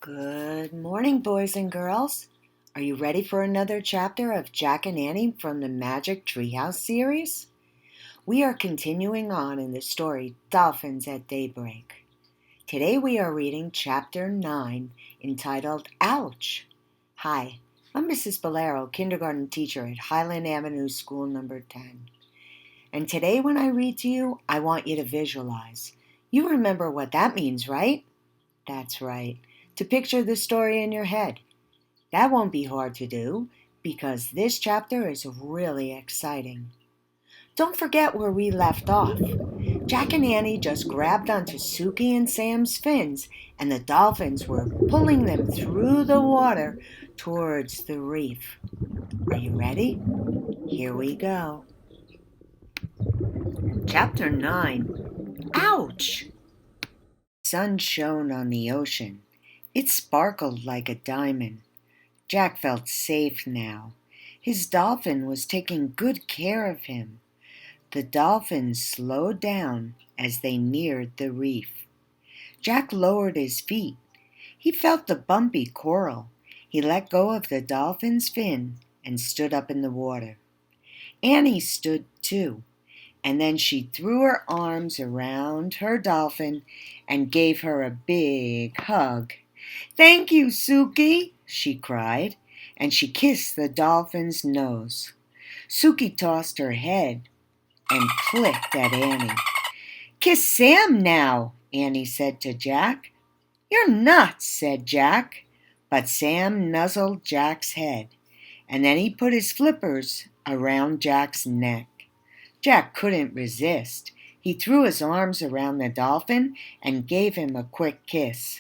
Good morning, boys and girls. Are you ready for another chapter of Jack and Annie from the Magic Treehouse series? We are continuing on in the story Dolphins at Daybreak. Today we are reading Chapter 9, entitled Ouch! Hi, I'm Mrs. Bellero, kindergarten teacher at Highland Avenue School number 10. And today when I read to you, I want you to visualize. You remember what that means, right? That's right. To picture the story in your head. That won't be hard to do because this chapter is really exciting. Don't forget where we left off. Jack and Annie just grabbed onto Suki and Sam's fins, and the dolphins were pulling them through the water towards the reef. Are you ready? Here we go. Chapter 9. Ouch! The sun shone on the ocean. It sparkled like a diamond. Jack felt safe now. His dolphin was taking good care of him. The dolphins slowed down as they neared the reef. Jack lowered his feet. He felt the bumpy coral. He let go of the dolphin's fin and stood up in the water. Annie stood too, and then she threw her arms around her dolphin and gave her a big hug. "Thank you, Suki," she cried, and she kissed the dolphin's nose. Suki tossed her head and clicked at Annie. "Kiss Sam now," Annie said to Jack. "You're nuts," said Jack. But Sam nuzzled Jack's head, and then he put his flippers around Jack's neck. Jack couldn't resist. He threw his arms around the dolphin and gave him a quick kiss.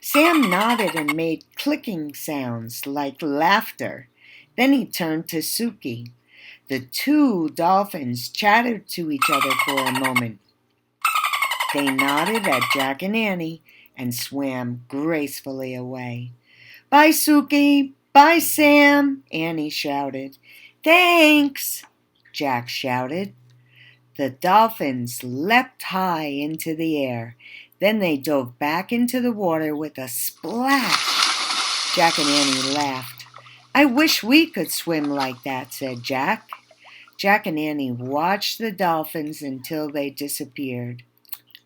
Sam nodded and made clicking sounds like laughter. Then he turned to Suki. The two dolphins chattered to each other for a moment. They nodded at Jack and Annie and swam gracefully away. "Bye, Suki! Bye, Sam!" Annie shouted. "Thanks!" Jack shouted. The dolphins leapt high into the air. Then they dove back into the water with a splash. Jack and Annie laughed. "I wish we could swim like that," said Jack. Jack and Annie watched the dolphins until they disappeared.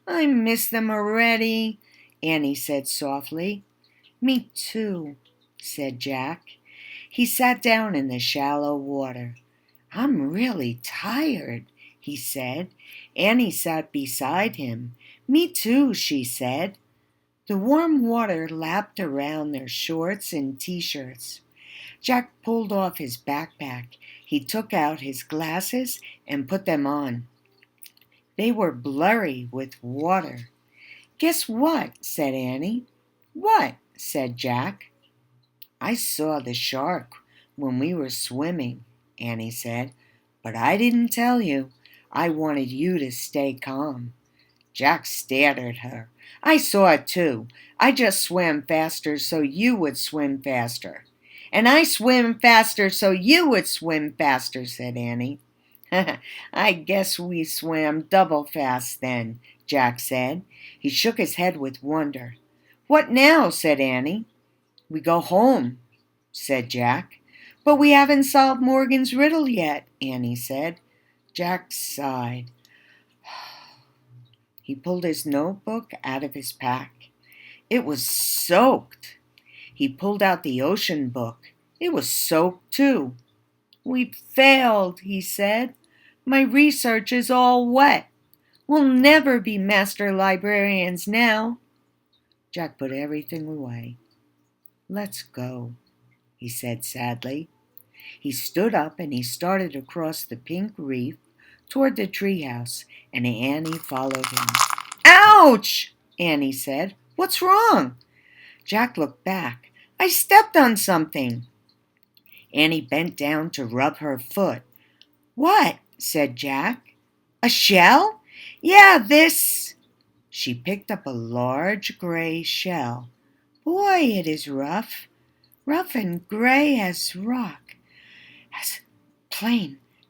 "I miss them already," Annie said softly. "Me too," said Jack. He sat down in the shallow water. "I'm really tired," he said. Annie sat beside him. "Me too," she said. The warm water lapped around their shorts and t-shirts. Jack pulled off his backpack. He took out his glasses and put them on. They were blurry with water. "Guess what?" said Annie. "What?" said Jack. "I saw the shark when we were swimming," Annie said. "But I didn't tell you. I wanted you to stay calm." Jack stared at her. "I saw it too. I just swam faster so you would swim faster." "And I swim faster so you would swim faster," said Annie. "I guess we swam double fast then," Jack said. He shook his head with wonder. "What now?" said Annie. "We go home," said Jack. "But we haven't solved Morgan's riddle yet," Annie said. Jack sighed. He pulled his notebook out of his pack. It was soaked. He pulled out the ocean book. It was soaked too. "We failed," he said. "My research is all wet. We'll never be master librarians now." Jack put everything away. "Let's go," he said sadly. He stood up and he started across the pink reef toward the treehouse, and Annie followed him. "Ouch!" Annie said. "What's wrong?" Jack looked back. "I stepped on something." Annie bent down to rub her foot. "What?" said Jack. "A shell?" "Yeah, this." She picked up a large gray shell. "Boy, it is rough. Rough and gray as rock.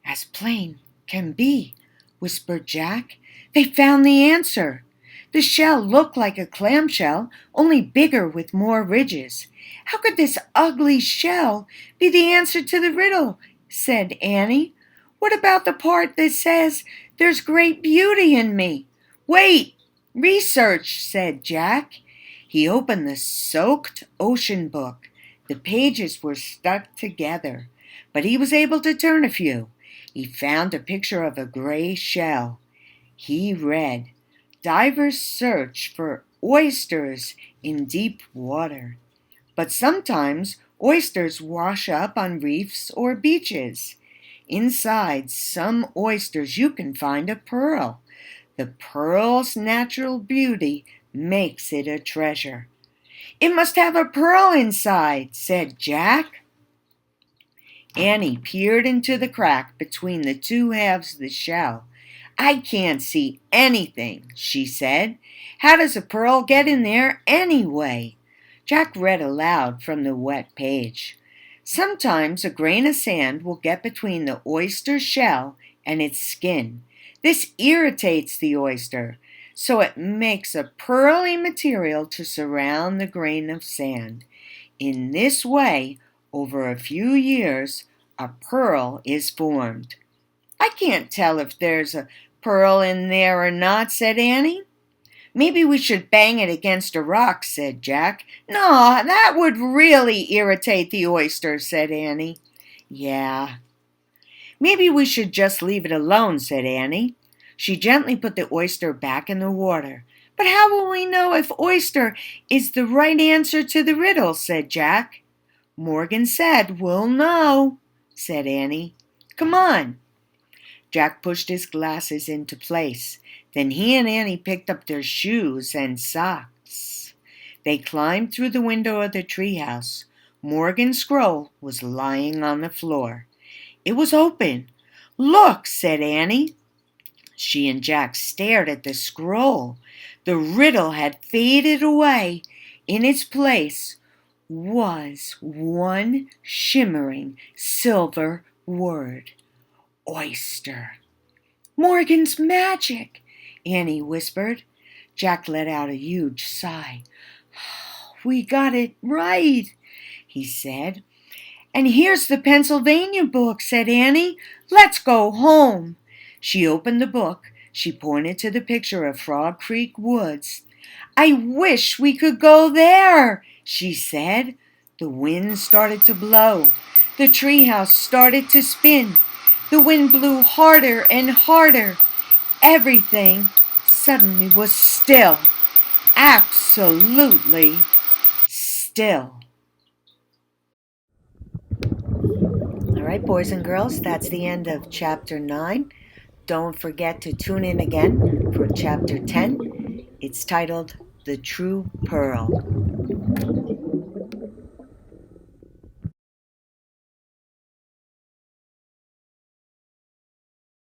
As plain can be," whispered Jack. "They found the answer." The shell looked like a clamshell, only bigger with more ridges. How could this ugly shell be the answer to the riddle? Said Annie. What about the part that says there's great beauty in me? Wait! Research, said Jack. He opened the soaked ocean book. The pages were stuck together, but he was able to turn a few. He found a picture of a gray shell. He read, Divers search for oysters in deep water, but sometimes oysters wash up on reefs or beaches. Inside some oysters you can find a pearl. The pearl's natural beauty makes it a treasure. It must have a pearl inside, said Jack. Annie peered into the crack between the two halves of the shell. I can't see anything, she said. How does a pearl get in there anyway? Jack read aloud from the wet page. Sometimes a grain of sand will get between the oyster shell and its skin. This irritates the oyster, so it makes a pearly material to surround the grain of sand. In this way, over a few years, a pearl is formed. I can't tell if there's a pearl in there or not, said Annie. Maybe we should bang it against a rock, said Jack. No, that would really irritate the oyster, said Annie. Yeah. Maybe we should just leave it alone, said Annie. She gently put the oyster back in the water. But how will we know if oyster is the right answer to the riddle, said Jack. Morgan said, we'll know, said Annie. Come on. Jack pushed his glasses into place. Then he and Annie picked up their shoes and socks. They climbed through the window of the treehouse. Morgan's scroll was lying on the floor. It was open. Look, said Annie. She and Jack stared at the scroll. The riddle had faded away. In its place was one shimmering silver word. Oyster. Morgan's magic, Annie whispered. Jack let out a huge sigh. We got it right, he said. And here's the Pennsylvania book, said Annie. Let's go home. She opened the book. She pointed to the picture of Frog Creek Woods. I wish we could go there, she said. The wind started to blow. The treehouse started to spin. The wind blew harder and harder. Everything suddenly was still. Absolutely still. All right, boys and girls, that's the end of Chapter 9. Don't forget to tune in again for Chapter 10. It's titled The True Pearl.